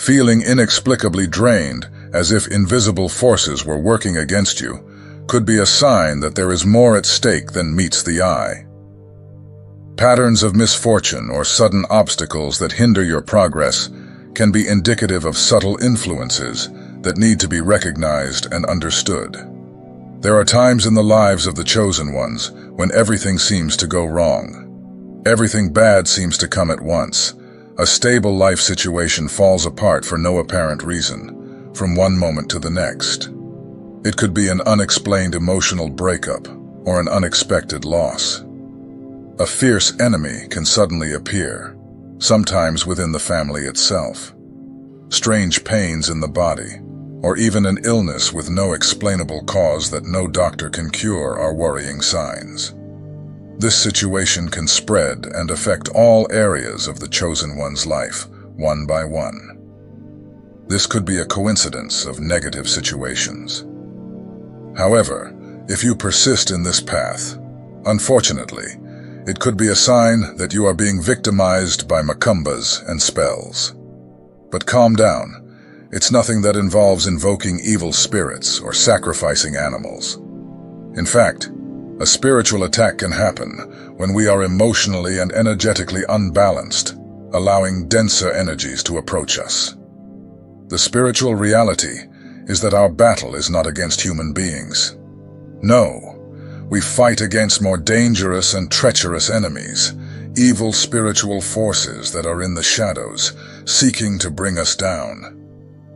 Feeling inexplicably drained, as if invisible forces were working against you, could be a sign that there is more at stake than meets the eye. Patterns of misfortune or sudden obstacles that hinder your progress can be indicative of subtle influences that need to be recognized and understood. There are times in the lives of the chosen ones when everything seems to go wrong. Everything bad seems to come at once. A stable life situation falls apart for no apparent reason, from one moment to the next. It could be an unexplained emotional breakup or an unexpected loss. A fierce enemy can suddenly appear, sometimes within the family itself. Strange pains in the body, or even an illness with no explainable cause that no doctor can cure are worrying signs. This situation can spread and affect all areas of the chosen one's life, one by one. This could be a coincidence of negative situations. However, if you persist in this path, unfortunately, it could be a sign that you are being victimized by macumbas and spells. But calm down. It's nothing that involves invoking evil spirits or sacrificing animals. In fact, a spiritual attack can happen when we are emotionally and energetically unbalanced, allowing denser energies to approach us. The spiritual reality is that our battle is not against human beings. No. We fight against more dangerous and treacherous enemies, evil spiritual forces that are in the shadows, seeking to bring us down.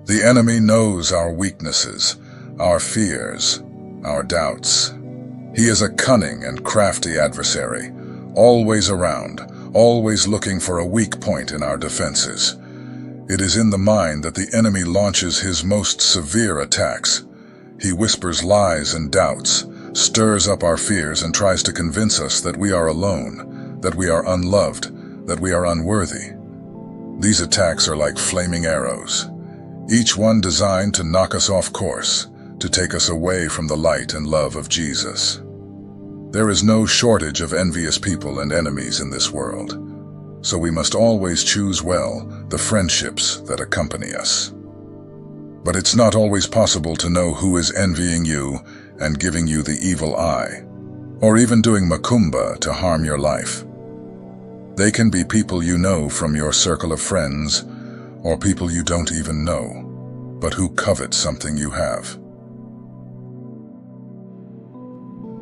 The enemy knows our weaknesses, our fears, our doubts. He is a cunning and crafty adversary, always around, always looking for a weak point in our defenses. It is in the mind that the enemy launches his most severe attacks. He whispers lies and doubts, stirs up our fears and tries to convince us that we are alone, that we are unloved, that we are unworthy. These attacks are like flaming arrows, each one designed to knock us off course, to take us away from the light and love of Jesus. There is no shortage of envious people and enemies in this world, so we must always choose well the friendships that accompany us. But it's not always possible to know who is envying you and giving you the evil eye, or even doing macumba to harm your life. They can be people you know from your circle of friends, or people you don't even know, but who covet something you have.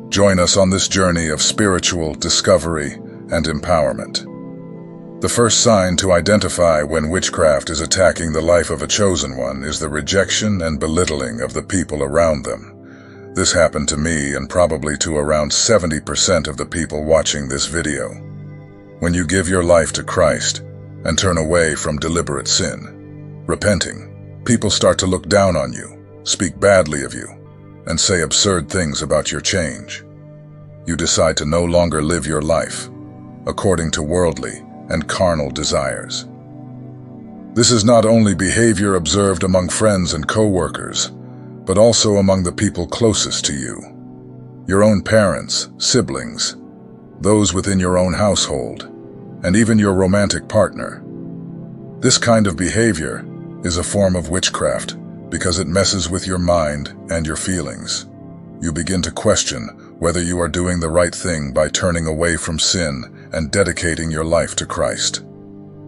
Join us on this journey of spiritual discovery and empowerment. The first sign to identify when witchcraft is attacking the life of a chosen one is the rejection and belittling of the people around them. This happened to me and probably to around 70% of the people watching this video. When you give your life to Christ and turn away from deliberate sin, repenting, people start to look down on you, speak badly of you, and say absurd things about your change. You decide to no longer live your life according to worldly and carnal desires. This is not only behavior observed among friends and co-workers, but also among the people closest to you, your own parents, siblings, those within your own household, and even your romantic partner. This kind of behavior is a form of witchcraft because it messes with your mind and your feelings. You begin to question whether you are doing the right thing by turning away from sin and dedicating your life to Christ.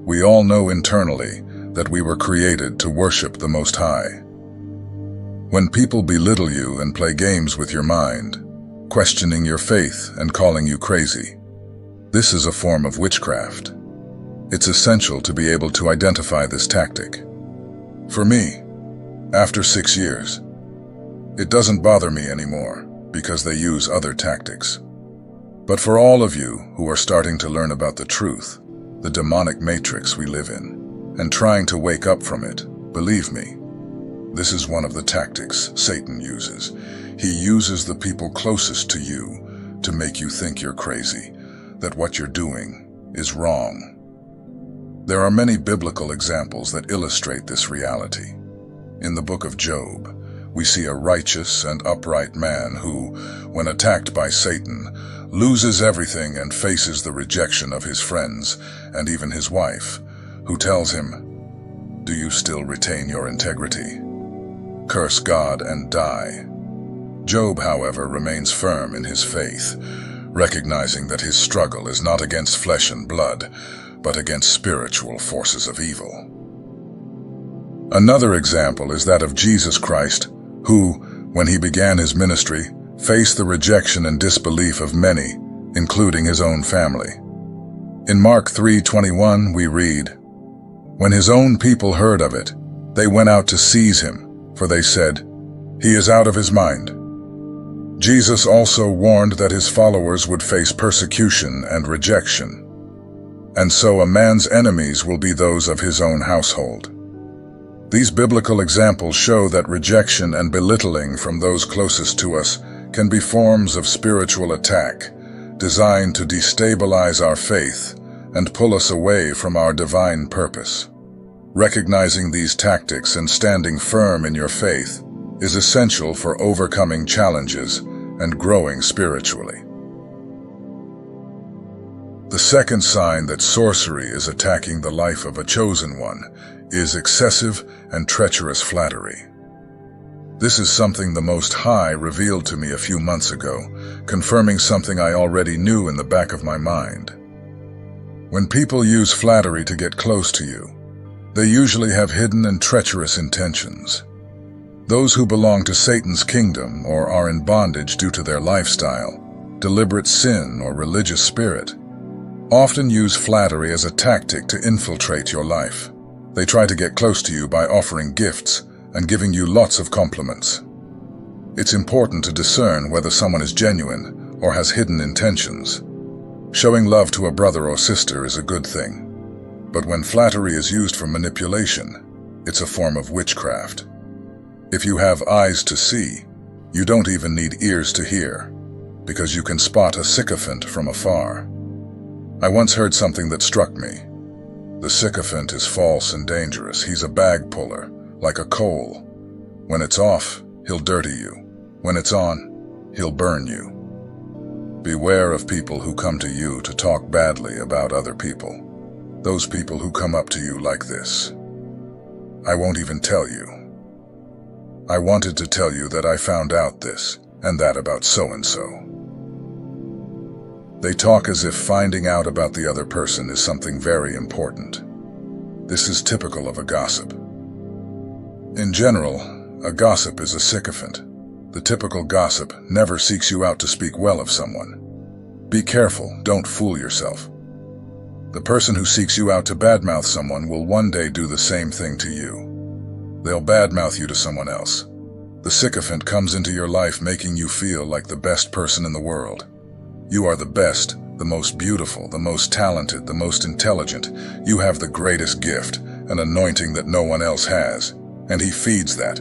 We all know internally that we were created to worship the Most High. When people belittle you and play games with your mind, questioning your faith and calling you crazy, this is a form of witchcraft. It's essential to be able to identify this tactic. For me, after 6 years, it doesn't bother me anymore because they use other tactics. But for all of you who are starting to learn about the truth, the demonic matrix we live in, and trying to wake up from it, believe me, this is one of the tactics Satan uses. He uses the people closest to you to make you think you're crazy, that what you're doing is wrong. There are many biblical examples that illustrate this reality. In the book of Job, we see a righteous and upright man who, when attacked by Satan, loses everything and faces the rejection of his friends and even his wife, who tells him, Do you still retain your integrity? Curse God and die. Job, however, remains firm in his faith, recognizing that his struggle is not against flesh and blood, but against spiritual forces of evil. Another example is that of Jesus Christ, who, when he began his ministry, faced the rejection and disbelief of many, including his own family. In Mark 3:21 we read, "When his own people heard of it, they went out to seize him, for they said, 'He is out of his mind.'" Jesus also warned that his followers would face persecution and rejection. And so a man's enemies will be those of his own household. These biblical examples show that rejection and belittling from those closest to us can be forms of spiritual attack, designed to destabilize our faith and pull us away from our divine purpose. Recognizing these tactics and standing firm in your faith is essential for overcoming challenges and growing spiritually. The second sign that sorcery is attacking the life of a chosen one is excessive and treacherous flattery. This is something the Most High revealed to me a few months ago, confirming something I already knew in the back of my mind. When people use flattery to get close to you, they usually have hidden and treacherous intentions. Those who belong to Satan's kingdom or are in bondage due to their lifestyle, deliberate sin, or religious spirit often use flattery as a tactic to infiltrate your life. They try to get close to you by offering gifts and giving you lots of compliments. It's important to discern whether someone is genuine or has hidden intentions. Showing love to a brother or sister is a good thing. But when flattery is used for manipulation, it's a form of witchcraft. If you have eyes to see, you don't even need ears to hear, because you can spot a sycophant from afar. I once heard something that struck me. The sycophant is false and dangerous. He's a bag puller, like a coal. When it's off, he'll dirty you. When it's on, he'll burn you. Beware of people who come to you to talk badly about other people. Those people who come up to you like this. "I won't even tell you. I wanted to tell you that I found out this and that about so-and-so." They talk as if finding out about the other person is something very important. This is typical of a gossip. In general, a gossip is a sycophant. The typical gossip never seeks you out to speak well of someone. Be careful, don't fool yourself. The person who seeks you out to badmouth someone will one day do the same thing to you. They'll badmouth you to someone else. The sycophant comes into your life making you feel like the best person in the world. You are the best, the most beautiful, the most talented, the most intelligent. You have the greatest gift, an anointing that no one else has, and he feeds that.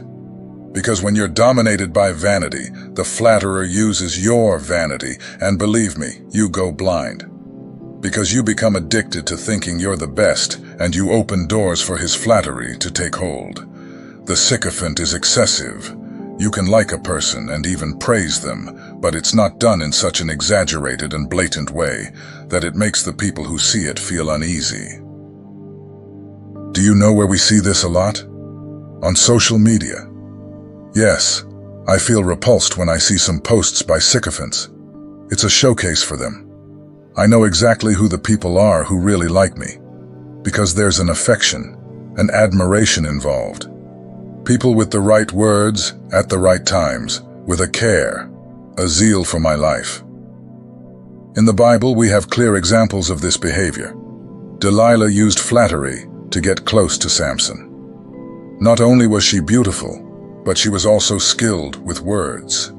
Because when you're dominated by vanity, the flatterer uses your vanity, and believe me, you go blind. Because you become addicted to thinking you're the best, and you open doors for his flattery to take hold. The sycophant is excessive. You can like a person and even praise them, but it's not done in such an exaggerated and blatant way that it makes the people who see it feel uneasy. Do you know where we see this a lot? On social media. Yes, I feel repulsed when I see some posts by sycophants. It's a showcase for them. I know exactly who the people are who really like me, because there's an affection, an admiration involved. People with the right words, at the right times, with a care, a zeal for my life. In the Bible, we have clear examples of this behavior. Delilah used flattery to get close to Samson. Not only was she beautiful, but she was also skilled with words.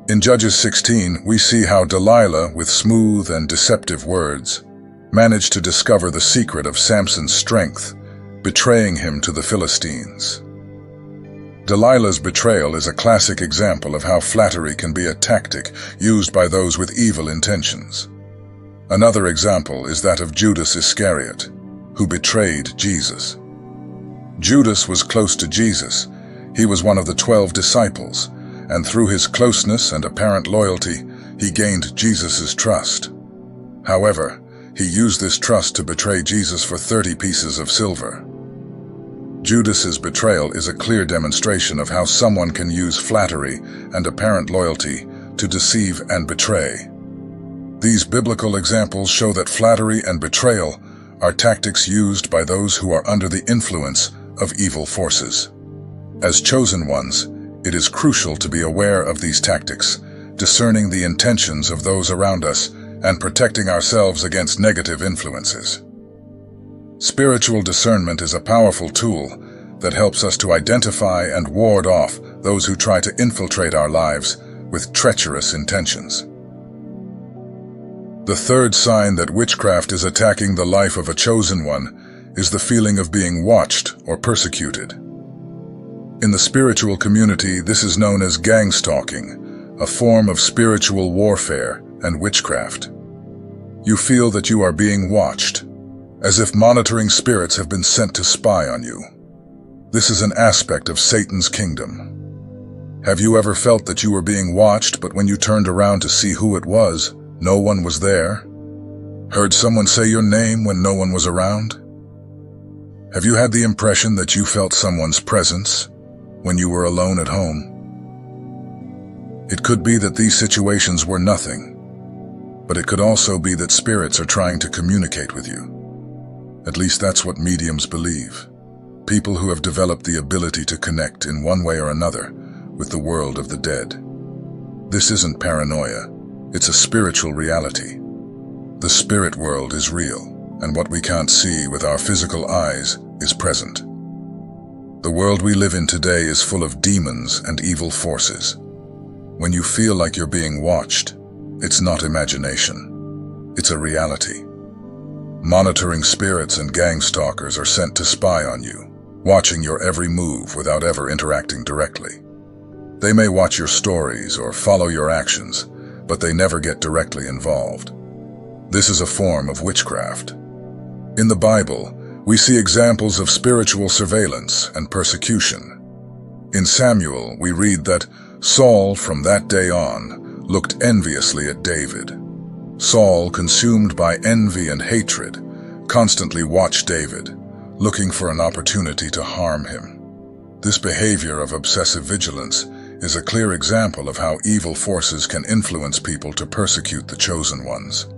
In Judges 16, we see how Delilah, with smooth and deceptive words, managed to discover the secret of Samson's strength, betraying him to the Philistines. Delilah's betrayal is a classic example of how flattery can be a tactic used by those with evil intentions. Another example is that of Judas Iscariot, who betrayed Jesus. Judas was close to Jesus. He was one of the 12 disciples, and through his closeness and apparent loyalty, he gained Jesus' trust. However, he used this trust to betray Jesus for 30 pieces of silver. Judas's betrayal is a clear demonstration of how someone can use flattery and apparent loyalty to deceive and betray. These biblical examples show that flattery and betrayal are tactics used by those who are under the influence of evil forces. As chosen ones, it is crucial to be aware of these tactics, discerning the intentions of those around us, and protecting ourselves against negative influences. Spiritual discernment is a powerful tool that helps us to identify and ward off those who try to infiltrate our lives with treacherous intentions. The third sign that witchcraft is attacking the life of a chosen one is the feeling of being watched or persecuted. In the spiritual community, this is known as gang stalking, a form of spiritual warfare and witchcraft. You feel that you are being watched, as if monitoring spirits have been sent to spy on you. This is an aspect of Satan's kingdom. Have you ever felt that you were being watched, but when you turned around to see who it was, no one was there? Heard someone say your name when no one was around? Have you had the impression that you felt someone's presence when you were alone at home? It could be that these situations were nothing, but it could also be that spirits are trying to communicate with you. At least that's what mediums believe. People who have developed the ability to connect in one way or another with the world of the dead. This isn't paranoia, it's a spiritual reality. The spirit world is real, and what we can't see with our physical eyes is present. The world we live in today is full of demons and evil forces. When you feel like you're being watched, it's not imagination, it's a reality. Monitoring spirits and gang stalkers are sent to spy on you, watching your every move without ever interacting directly. They may watch your stories or follow your actions, but they never get directly involved. This is a form of witchcraft. In the Bible, we see examples of spiritual surveillance and persecution. In Samuel, we read that Saul, from that day on, looked enviously at David. Saul, consumed by envy and hatred, constantly watched David, looking for an opportunity to harm him. This behavior of obsessive vigilance is a clear example of how evil forces can influence people to persecute the chosen ones.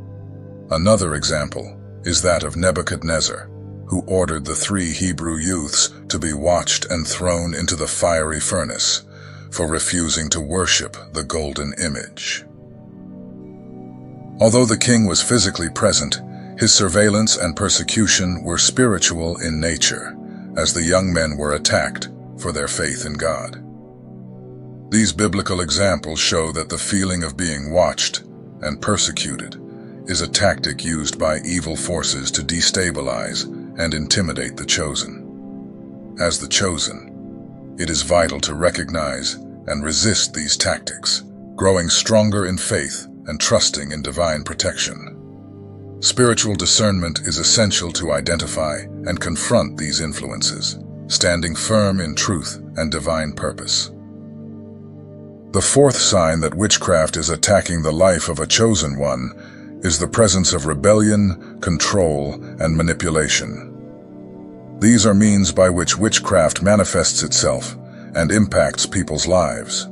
Another example is that of Nebuchadnezzar, who ordered the 3 Hebrew youths to be watched and thrown into the fiery furnace for refusing to worship the golden image. Although the king was physically present, his surveillance and persecution were spiritual in nature, as the young men were attacked for their faith in God. These biblical examples show that the feeling of being watched and persecuted is a tactic used by evil forces to destabilize and intimidate the chosen. As the chosen, it is vital to recognize and resist these tactics, growing stronger in faith and trusting in divine protection. Spiritual discernment is essential to identify and confront these influences, standing firm in truth and divine purpose. The fourth sign that witchcraft is attacking the life of a chosen one is the presence of rebellion, control, and manipulation. These are means by which witchcraft manifests itself and impacts people's lives.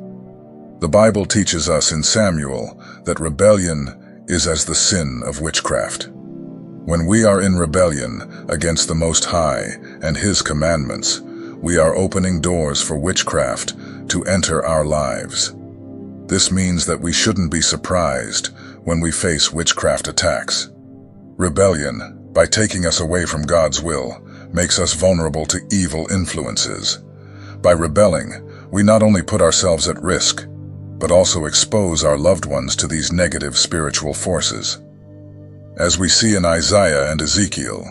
The Bible teaches us in Samuel that rebellion is as the sin of witchcraft. When we are in rebellion against the Most High and His commandments, we are opening doors for witchcraft to enter our lives. This means that we shouldn't be surprised when we face witchcraft attacks. Rebellion, by taking us away from God's will, makes us vulnerable to evil influences. By rebelling, we not only put ourselves at risk, but also expose our loved ones to these negative spiritual forces. As we see in Isaiah and Ezekiel,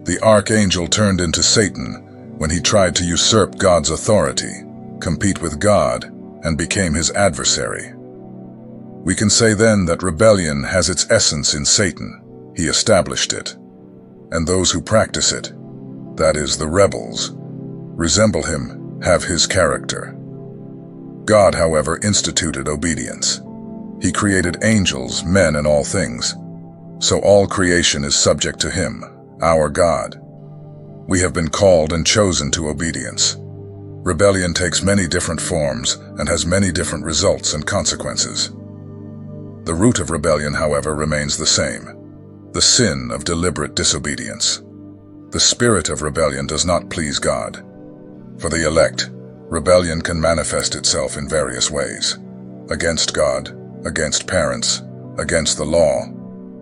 the archangel turned into Satan when he tried to usurp God's authority, compete with God, and became his adversary. We can say then that rebellion has its essence in Satan. He established it. And those who practice it, that is, the rebels, resemble him, have his character. God, however, instituted obedience. He created angels, men, and all things. So all creation is subject to him, our God. We have been called and chosen to obedience. Rebellion takes many different forms and has many different results and consequences. The root of rebellion, however, remains the same: the sin of deliberate disobedience. The spirit of rebellion does not please God. For the elect, rebellion can manifest itself in various ways: against God, against parents, against the law,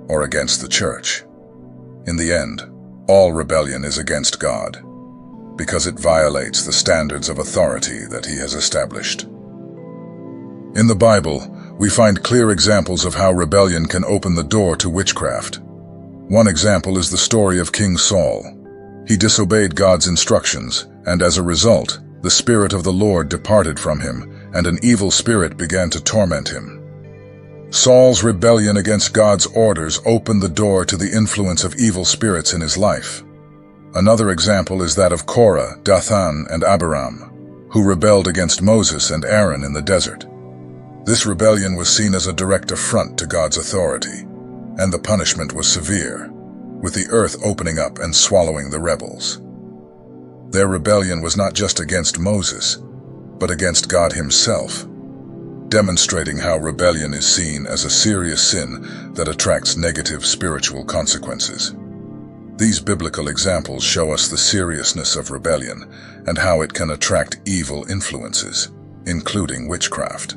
or against the church. In the end, all rebellion is against God, because it violates the standards of authority that He has established. In the Bible, we find clear examples of how rebellion can open the door to witchcraft. One example is the story of King Saul. He disobeyed God's instructions, and as a result, the Spirit of the Lord departed from him, and an evil spirit began to torment him. Saul's rebellion against God's orders opened the door to the influence of evil spirits in his life. Another example is that of Korah, Dathan, and Abiram, who rebelled against Moses and Aaron in the desert. This rebellion was seen as a direct affront to God's authority, and the punishment was severe, with the earth opening up and swallowing the rebels. Their rebellion was not just against Moses, but against God Himself, demonstrating how rebellion is seen as a serious sin that attracts negative spiritual consequences. These biblical examples show us the seriousness of rebellion and how it can attract evil influences, including witchcraft.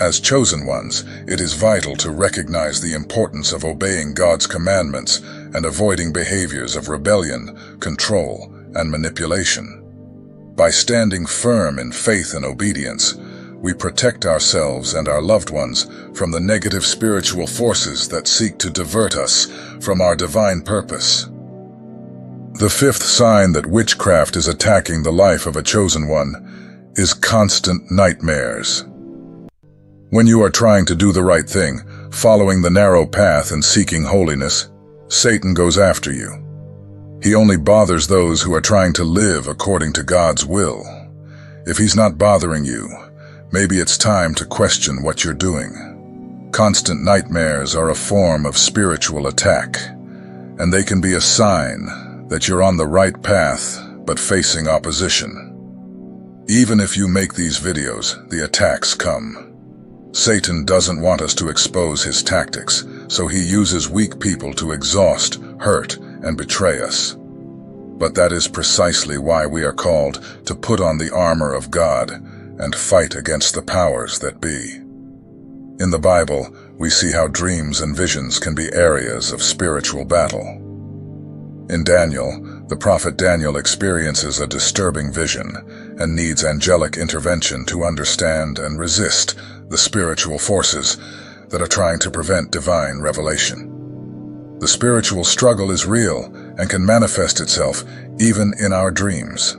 As chosen ones, it is vital to recognize the importance of obeying God's commandments and avoiding behaviors of rebellion, control, and manipulation. By standing firm in faith and obedience, we protect ourselves and our loved ones from the negative spiritual forces that seek to divert us from our divine purpose. The fifth sign that witchcraft is attacking the life of a chosen one is constant nightmares. When you are trying to do the right thing, following the narrow path and seeking holiness, Satan goes after you. He only bothers those who are trying to live according to God's will. If he's not bothering you, maybe it's time to question what you're doing. Constant nightmares are a form of spiritual attack, and they can be a sign that you're on the right path but facing opposition. Even if you make these videos, the attacks come. Satan doesn't want us to expose his tactics, so he uses weak people to exhaust, hurt, and betray us. But that is precisely why we are called to put on the armor of God and fight against the powers that be. In the Bible, we see how dreams and visions can be areas of spiritual battle. In Daniel, the prophet Daniel experiences a disturbing vision and needs angelic intervention to understand and resist the spiritual forces that are trying to prevent divine revelation. The spiritual struggle is real and can manifest itself even in our dreams.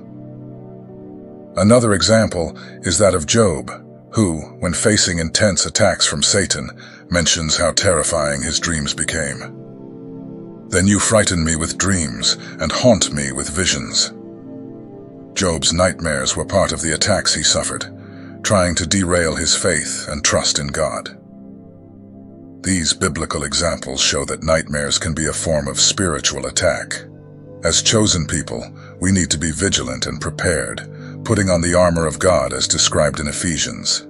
Another example is that of Job, who, when facing intense attacks from Satan, mentions how terrifying his dreams became. "Then you frighten me with dreams and haunt me with visions." Job's nightmares were part of the attacks he suffered, trying to derail his faith and trust in God. These biblical examples show that nightmares can be a form of spiritual attack. As chosen people, we need to be vigilant and prepared, putting on the armor of God as described in Ephesians.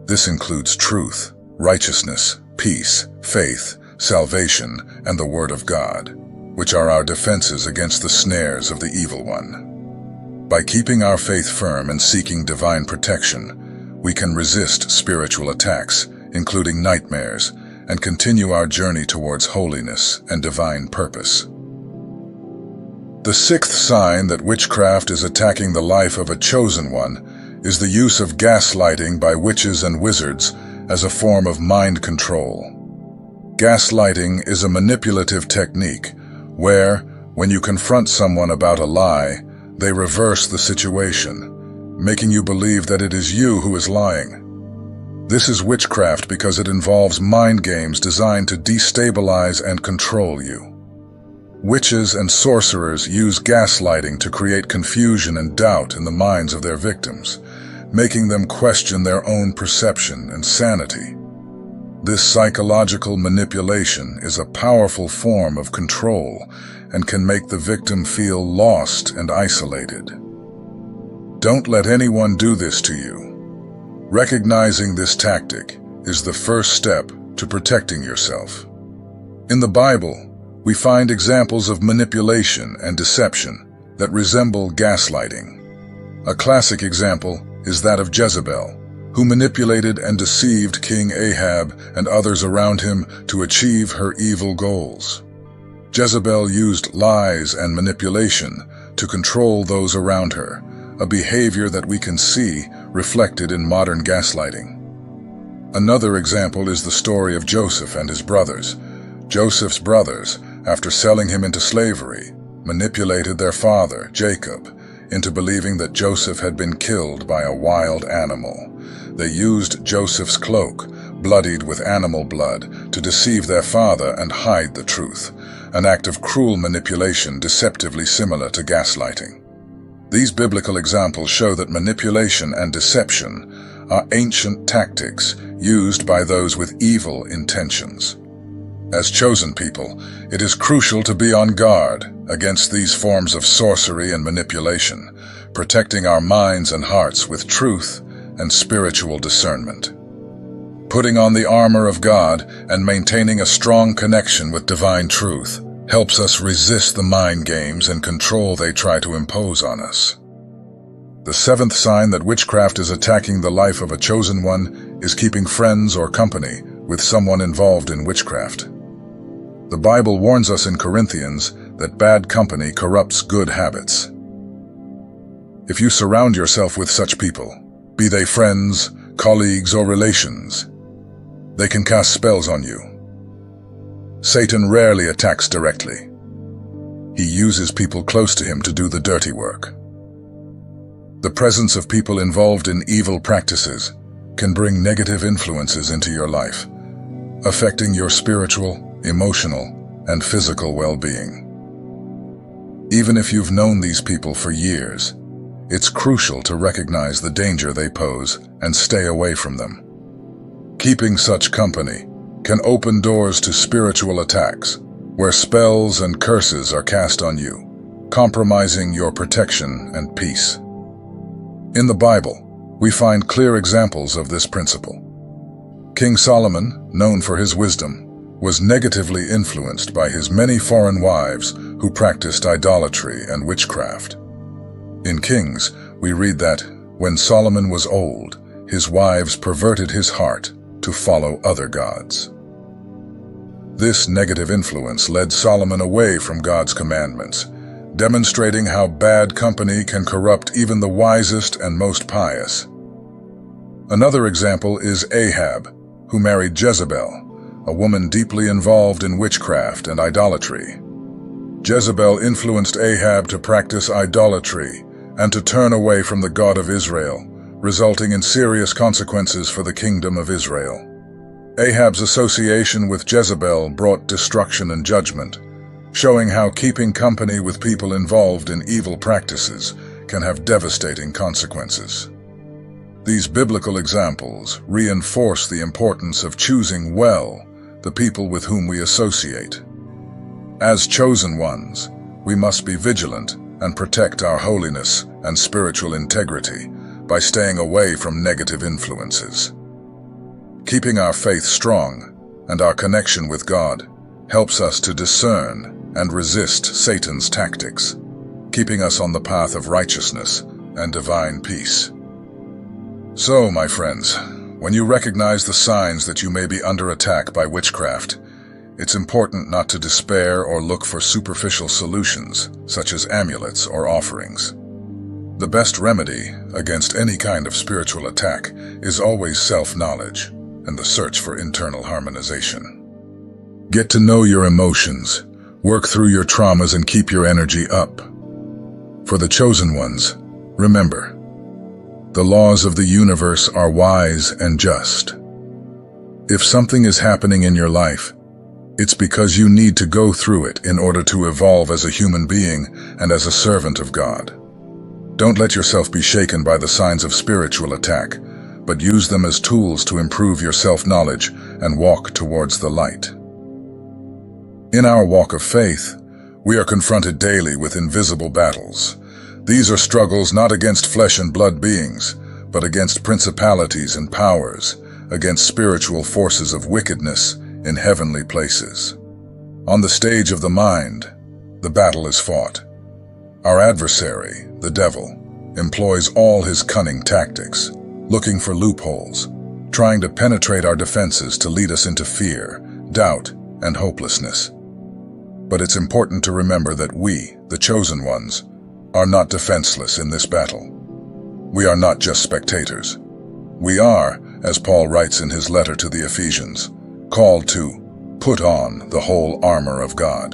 This includes truth, righteousness, peace, faith, salvation, and the Word of God, which are our defenses against the snares of the evil one. By keeping our faith firm and seeking divine protection, we can resist spiritual attacks, including nightmares, and continue our journey towards holiness and divine purpose. The sixth sign that witchcraft is attacking the life of a chosen one is the use of gaslighting by witches and wizards as a form of mind control. Gaslighting is a manipulative technique where, when you confront someone about a lie, they reverse the situation, making you believe that it is you who is lying. This is witchcraft because it involves mind games designed to destabilize and control you. Witches and sorcerers use gaslighting to create confusion and doubt in the minds of their victims, making them question their own perception and sanity. This psychological manipulation is a powerful form of control and can make the victim feel lost and isolated. Don't let anyone do this to you. Recognizing this tactic is the first step to protecting yourself. In the Bible, we find examples of manipulation and deception that resemble gaslighting. A classic example is that of Jezebel, who manipulated and deceived King Ahab and others around him to achieve her evil goals. Jezebel used lies and manipulation to control those around her, a behavior that we can see reflected in modern gaslighting. Another example is the story of Joseph and his brothers. Joseph's brothers, after selling him into slavery, manipulated their father, Jacob, into believing that Joseph had been killed by a wild animal. They used Joseph's cloak, bloodied with animal blood, to deceive their father and hide the truth, an act of cruel manipulation deceptively similar to gaslighting. These biblical examples show that manipulation and deception are ancient tactics used by those with evil intentions. As chosen people, it is crucial to be on guard against these forms of sorcery and manipulation, protecting our minds and hearts with truth and spiritual discernment. Putting on the armor of God and maintaining a strong connection with divine truth helps us resist the mind games and control they try to impose on us. The seventh sign that witchcraft is attacking the life of a chosen one is keeping friends or company with someone involved in witchcraft. The Bible warns us in Corinthians that bad company corrupts good habits. If you surround yourself with such people, be they friends, colleagues, or relations, they can cast spells on you. Satan rarely attacks directly. He uses people close to him to do the dirty work. The presence of people involved in evil practices can bring negative influences into your life, affecting your spiritual, emotional, and physical well-being. Even if you've known these people for years, it's crucial to recognize the danger they pose and stay away from them. Keeping such company can open doors to spiritual attacks, where spells and curses are cast on you, compromising your protection and peace. In the Bible, we find clear examples of this principle. King Solomon, known for his wisdom, was negatively influenced by his many foreign wives who practiced idolatry and witchcraft. In Kings, we read that, when Solomon was old, his wives perverted his heart to follow other gods. This negative influence led Solomon away from God's commandments, demonstrating how bad company can corrupt even the wisest and most pious. Another example is Ahab, who married Jezebel, a woman deeply involved in witchcraft and idolatry. Jezebel influenced Ahab to practice idolatry and to turn away from the God of Israel, resulting in serious consequences for the kingdom of Israel. Ahab's association with Jezebel brought destruction and judgment, showing how keeping company with people involved in evil practices can have devastating consequences. These biblical examples reinforce the importance of choosing well the people with whom we associate. As chosen ones, we must be vigilant and protect our holiness and spiritual integrity by staying away from negative influences. Keeping our faith strong and our connection with God helps us to discern and resist Satan's tactics, keeping us on the path of righteousness and divine peace. So, my friends, when you recognize the signs that you may be under attack by witchcraft, it's important not to despair or look for superficial solutions, such as amulets or offerings. The best remedy against any kind of spiritual attack is always self-knowledge and the search for internal harmonization. Get to know your emotions, work through your traumas, and keep your energy up. For the chosen ones, remember, the laws of the universe are wise and just. If something is happening in your life, it's because you need to go through it in order to evolve as a human being and as a servant of God. Don't let yourself be shaken by the signs of spiritual attack, but use them as tools to improve your self-knowledge and walk towards the light. In our walk of faith, We are confronted daily with invisible battles. These are struggles not against flesh and blood beings, but against principalities and powers, against spiritual forces of wickedness in heavenly places. On the stage of the mind, the battle is fought. Our adversary, the devil, employs all his cunning tactics, looking for loopholes, trying to penetrate our defenses to lead us into fear, doubt, and hopelessness. But it's important to remember that we, the chosen ones, are not defenseless in this battle. We are not just spectators. We are, as Paul writes in his letter to the Ephesians, called to put on the whole armor of God.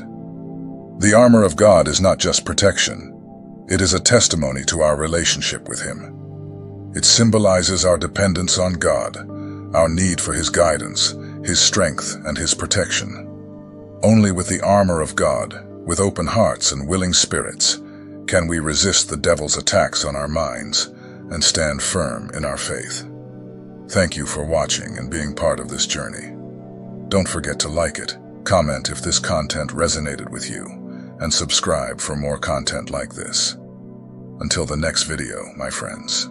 The armor of God is not just protection. It is a testimony to our relationship with Him. It symbolizes our dependence on God, our need for His guidance, His strength, and His protection. Only with the armor of God, with open hearts and willing spirits, can we resist the devil's attacks on our minds and stand firm in our faith. Thank you for watching and being part of this journey. Don't forget to like it, comment if this content resonated with you, and subscribe for more content like this. Until the next video, my friends.